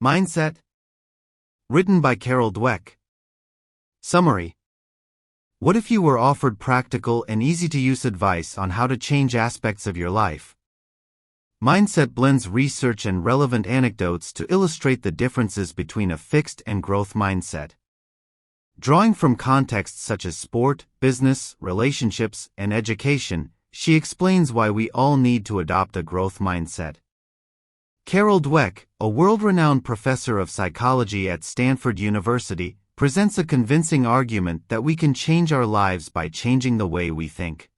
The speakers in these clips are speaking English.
Mindset. Written by Dweck. Summary. What if you were offered practical and easy-to-use advice on how to change aspects of your life? Mindset blends research and relevant anecdotes to illustrate the differences between a fixed and growth mindset. Drawing from contexts such as sport, business, relationships, and education, she explains why we all need to adopt a growth mindset. Dweck, a world-renowned professor of psychology at Stanford University, presents a convincing argument that we can change our lives by changing the way we think.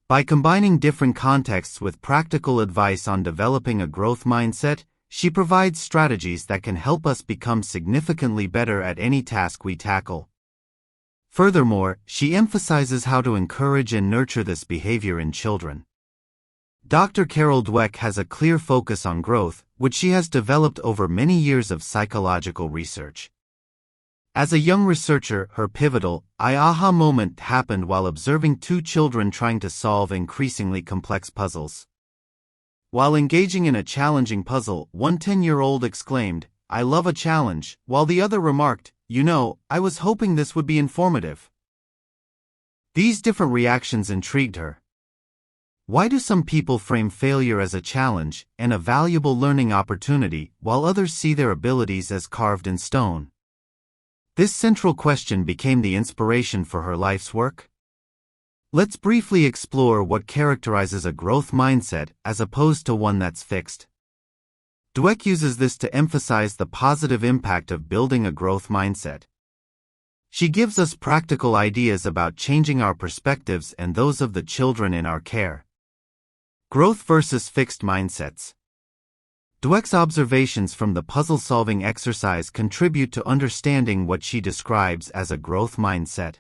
By combining different contexts with practical advice on developing a growth mindset, she provides strategies that can help us become significantly better at any task we tackle. Furthermore, she emphasizes how to encourage and nurture this behavior in children. Dr. Dweck has a clear focus on growth, which she has developed over many years of psychological research. As a young researcher, her pivotal aha moment happened while observing two children trying to solve increasingly complex puzzles. While engaging in a challenging puzzle, one 10-year-old exclaimed, "I love a challenge," while the other remarked, "I was hoping this would be informative." These different reactions intrigued her. Why do some people frame failure as a challenge and a valuable learning opportunity, while others see their abilities as carved in stone? This central question became the inspiration for her life's work. Let's briefly explore what characterizes a growth mindset as opposed to one that's fixed. Dweck uses this to emphasize the positive impact of building a growth mindset. She gives us practical ideas about changing our perspectives and those of the children in our care. Growth versus fixed mindsets. Dweck's observations from the puzzle-solving exercise contribute to understanding what she describes as a growth mindset.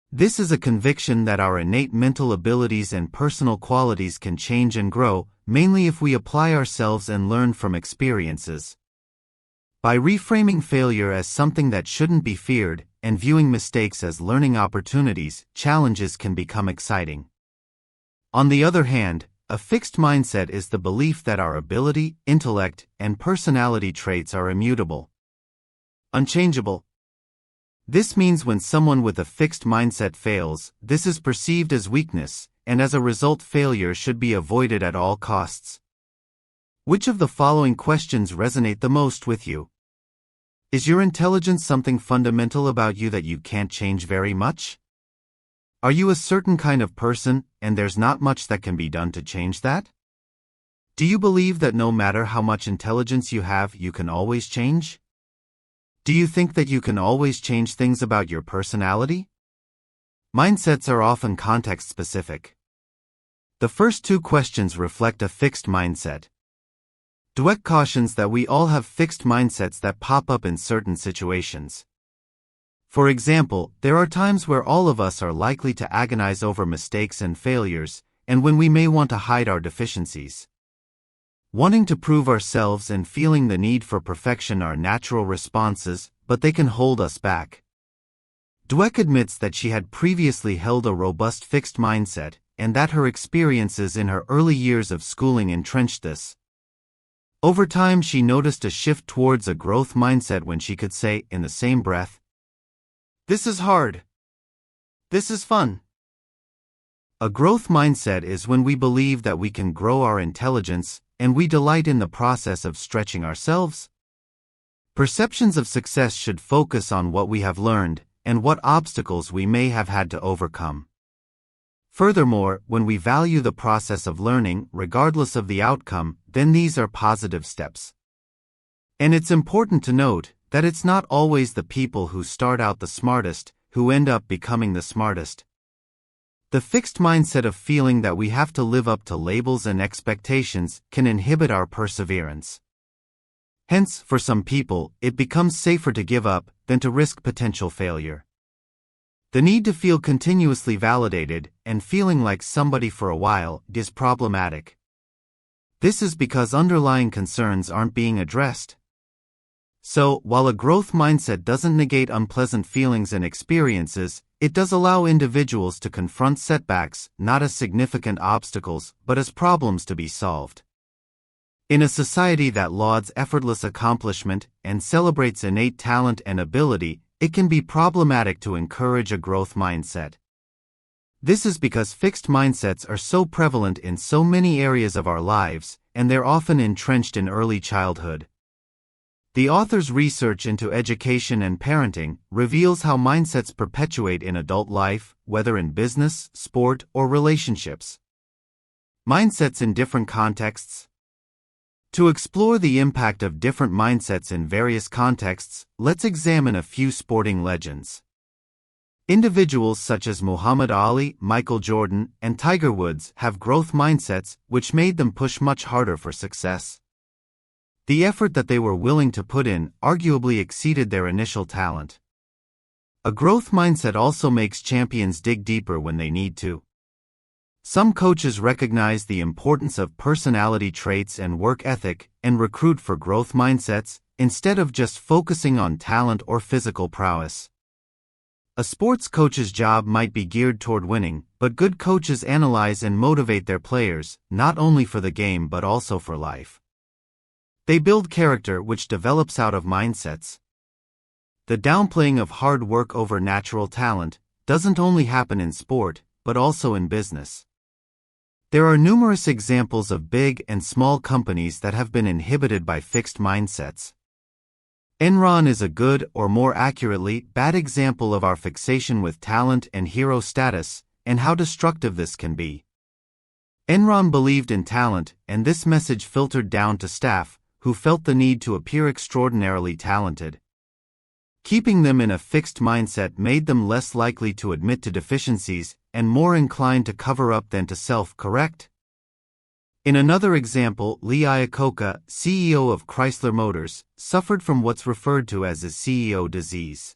This is a conviction that our innate mental abilities and personal qualities can change and grow, mainly if we apply ourselves and learn from experiences. By reframing failure as something that shouldn't be feared, and viewing mistakes as learning opportunities, challenges can become exciting. On the other hand, a fixed mindset is the belief that our ability, intellect, and personality traits are immutable, unchangeable. This means when someone with a fixed mindset fails, this is perceived as weakness, and as a result failure should be avoided at all costs. Which of the following questions resonate the most with you? Is your intelligence something fundamental about you that you can't change very much? Are you a certain kind of person, and there's not much that can be done to change that? Do you believe that no matter how much intelligence you have, you can always change? Do you think that you can always change things about your personality? Mindsets are often context-specific. The first two questions reflect a fixed mindset. Dweck cautions that we all have fixed mindsets that pop up in certain situations. For example, there are times where all of us are likely to agonize over mistakes and failures, and when we may want to hide our deficiencies. Wanting to prove ourselves and feeling the need for perfection are natural responses, but they can hold us back. Dweck admits that she had previously held a robust fixed mindset, and that her experiences in her early years of schooling entrenched this. Over time, she noticed a shift towards a growth mindset when she could say, in the same breath, "This is hard. This is fun." A growth mindset is when we believe that we can grow our intelligence, and we delight in the process of stretching ourselves. Perceptions of success should focus on what we have learned, and what obstacles we may have had to overcome. Furthermore, when we value the process of learning, regardless of the outcome, then these are positive steps. And it's important to note that it's not always the people who start out the smartest who end up becoming the smartest. The fixed mindset of feeling that we have to live up to labels and expectations can inhibit our perseverance. Hence, for some people, it becomes safer to give up than to risk potential failure. The need to feel continuously validated and feeling like somebody for a while is problematic. This is because underlying concerns aren't being addressed. So, while a growth mindset doesn't negate unpleasant feelings and experiences, it does allow individuals to confront setbacks not as significant obstacles but as problems to be solved. In a society that lauds effortless accomplishment and celebrates innate talent and ability, it can be problematic to encourage a growth mindset. This is because fixed mindsets are so prevalent in so many areas of our lives, and they're often entrenched in early childhood. The author's research into education and parenting reveals how mindsets perpetuate in adult life, whether in business, sport, or relationships. Mindsets in different contexts. To explore the impact of different mindsets in various contexts, let's examine a few sporting legends. Individuals such as Muhammad Ali, Michael Jordan, and Tiger Woods have growth mindsets which made them push much harder for success. The effort that they were willing to put in arguably exceeded their initial talent. A growth mindset also makes champions dig deeper when they need to. Some coaches recognize the importance of personality traits and work ethic and recruit for growth mindsets instead of just focusing on talent or physical prowess. A sports coach's job might be geared toward winning, but good coaches analyze and motivate their players, not only for the game but also for life. They build character which develops out of mindsets. The downplaying of hard work over natural talent doesn't only happen in sport, but also in business. There are numerous examples of big and small companies that have been inhibited by fixed mindsets. Enron is a good, or more accurately, bad example of our fixation with talent and hero status, and how destructive this can be. Enron believed in talent, and this message filtered down to staff, who felt the need to appear extraordinarily talented. Keeping them in a fixed mindset made them less likely to admit to deficiencies and more inclined to cover up than to self-correct. In another example, Lee Iacocca, CEO of Chrysler Motors, suffered from what's referred to as a CEO disease.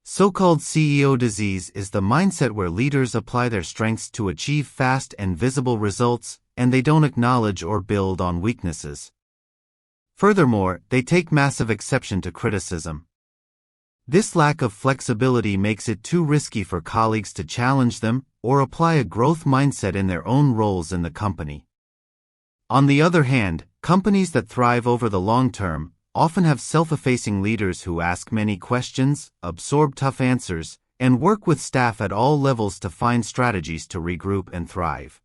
So-called CEO disease is the mindset where leaders apply their strengths to achieve fast and visible results, and they don't acknowledge or build on weaknesses. Furthermore, they take massive exception to criticism. This lack of flexibility makes it too risky for colleagues to challenge them or apply a growth mindset in their own roles in the company. On the other hand, companies that thrive over the long term often have self-effacing leaders who ask many questions, absorb tough answers, and work with staff at all levels to find strategies to regroup and thrive.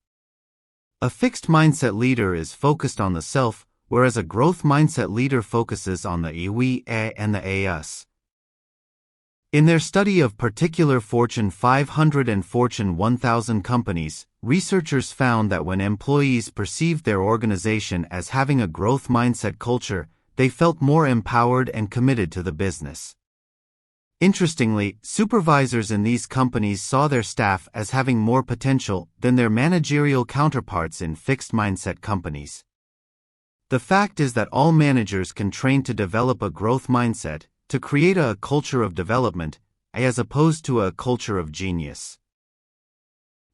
A fixed mindset leader is focused on the self, whereas a growth mindset leader focuses on the we and the us. In their study of particular Fortune 500 and Fortune 1000 companies, researchers found that when employees perceived their organization as having a growth mindset culture, they felt more empowered and committed to the business. Interestingly, supervisors in these companies saw their staff as having more potential than their managerial counterparts in fixed mindset companies. The fact is that all managers can train to develop a growth mindset, to create a culture of development, as opposed to a culture of genius.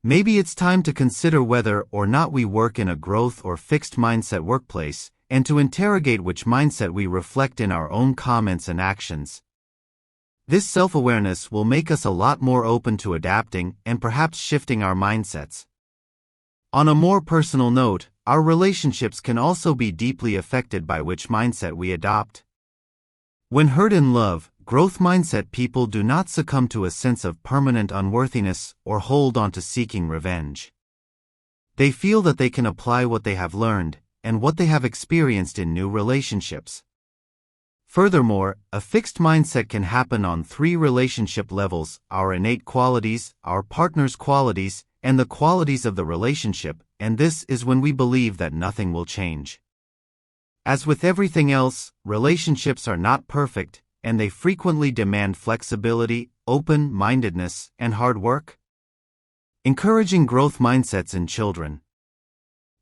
Maybe it's time to consider whether or not we work in a growth or fixed mindset workplace, and to interrogate which mindset we reflect in our own comments and actions. This self-awareness will make us a lot more open to adapting and perhaps shifting our mindsets. On a more personal note, our relationships can also be deeply affected by which mindset we adopt. When hurt in love, growth mindset people do not succumb to a sense of permanent unworthiness or hold on to seeking revenge. They feel that they can apply what they have learned and what they have experienced in new relationships. Furthermore, a fixed mindset can happen on 3 relationship levels: our innate qualities, our partner's qualities, and the qualities of the relationship, and this is when we believe that nothing will change. As with everything else, relationships are not perfect, and they frequently demand flexibility, open-mindedness, and hard work. Encouraging growth mindsets in children.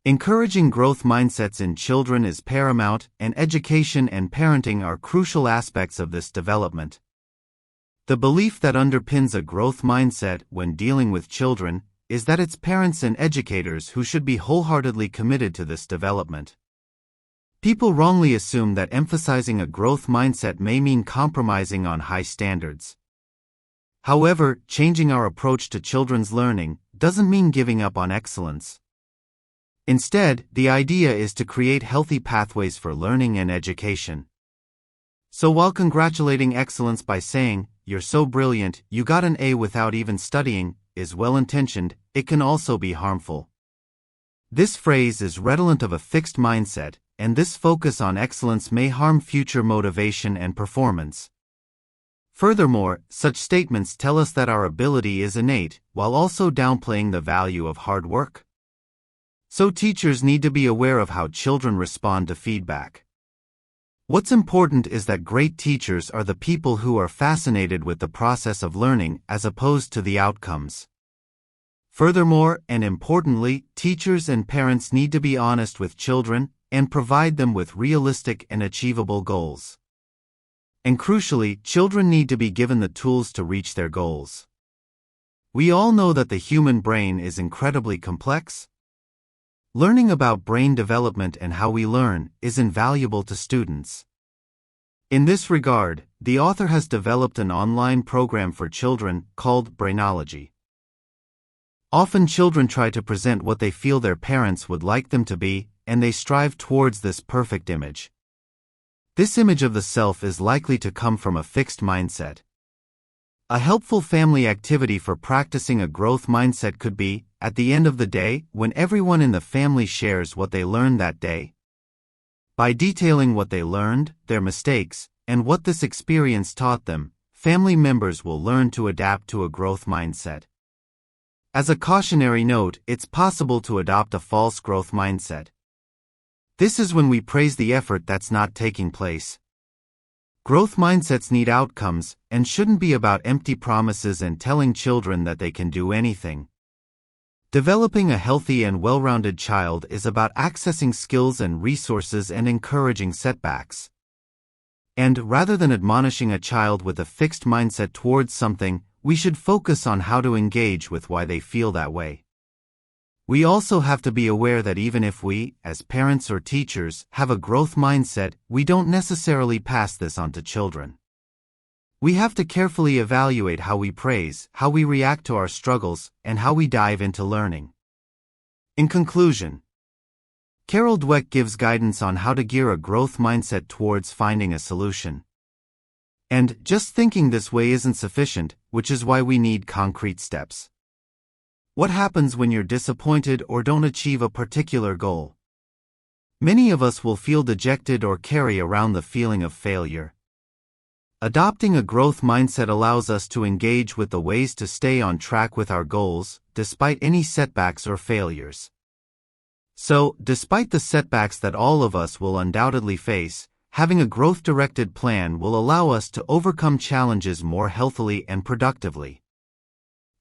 Encouraging growth mindsets in children is paramount, and education and parenting are crucial aspects of this development. The belief that underpins a growth mindset when dealing with children is that it's parents and educators who should be wholeheartedly committed to this development. People wrongly assume that emphasizing a growth mindset may mean compromising on high standards. However, changing our approach to children's learning doesn't mean giving up on excellence. Instead, the idea is to create healthy pathways for learning and education. So while congratulating excellence by saying, "You're so brilliant, you got an A without even studying," is well-intentioned, it can also be harmful. This phrase is redolent of a fixed mindset, and this focus on excellence may harm future motivation and performance. Furthermore, such statements tell us that our ability is innate, while also downplaying the value of hard work. So teachers need to be aware of how children respond to feedback. What's important is that great teachers are the people who are fascinated with the process of learning as opposed to the outcomes. Furthermore, and importantly, teachers and parents need to be honest with children and provide them with realistic and achievable goals. And crucially, children need to be given the tools to reach their goals. We all know that the human brain is incredibly complex. Learning about brain development and how we learn is invaluable to students. In this regard, the author has developed an online program for children called Brainology. Often children try to present what they feel their parents would like them to be, and they strive towards this perfect image. This image of the self is likely to come from a fixed mindset. A helpful family activity for practicing a growth mindset could be, at the end of the day, when everyone in the family shares what they learned that day. By detailing what they learned, their mistakes, and what this experience taught them, family members will learn to adapt to a growth mindset. As a cautionary note, it's possible to adopt a false growth mindset. This is when we praise the effort that's not taking place. Growth mindsets need outcomes and shouldn't be about empty promises and telling children that they can do anything. Developing a healthy and well-rounded child is about accessing skills and resources and encouraging setbacks. And rather than admonishing a child with a fixed mindset towards something, we should focus on how to engage with why they feel that way. We also have to be aware that even if we, as parents or teachers, have a growth mindset, we don't necessarily pass this on to children. We have to carefully evaluate how we praise, how we react to our struggles, and how we dive into learning. In conclusion, Carol Dweck gives guidance on how to gear a growth mindset towards finding a solution. And just thinking this way isn't sufficient, which is why we need concrete steps. What happens when you're disappointed or don't achieve a particular goal? Many of us will feel dejected or carry around the feeling of failure. Adopting a growth mindset allows us to engage with the ways to stay on track with our goals, despite any setbacks or failures. So, despite the setbacks that all of us will undoubtedly face, having a growth-directed plan will allow us to overcome challenges more healthily and productively.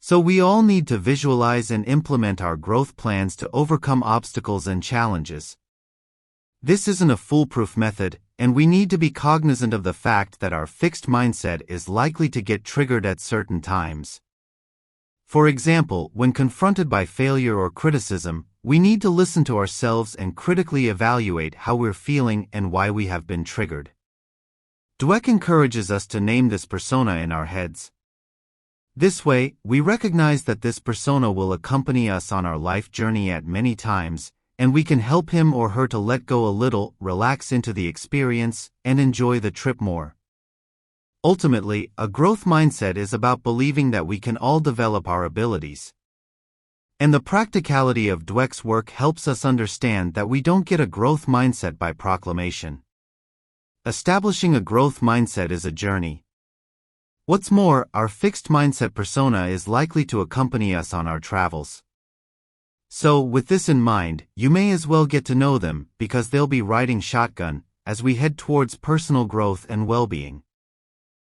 So we all need to visualize and implement our growth plans to overcome obstacles and challenges. This isn't a foolproof method, and we need to be cognizant of the fact that our fixed mindset is likely to get triggered at certain times. For example, when confronted by failure or criticism, we need to listen to ourselves and critically evaluate how we're feeling and why we have been triggered. Dweck encourages us to name this persona in our heads. This way, we recognize that this persona will accompany us on our life journey at many times, and we can help him or her to let go a little, relax into the experience, and enjoy the trip more. Ultimately, a growth mindset is about believing that we can all develop our abilities. And the practicality of Dweck's work helps us understand that we don't get a growth mindset by proclamation. Establishing a growth mindset is a journey. What's more, our fixed mindset persona is likely to accompany us on our travels. So, with this in mind, you may as well get to know them, because they'll be riding shotgun as we head towards personal growth and well-being.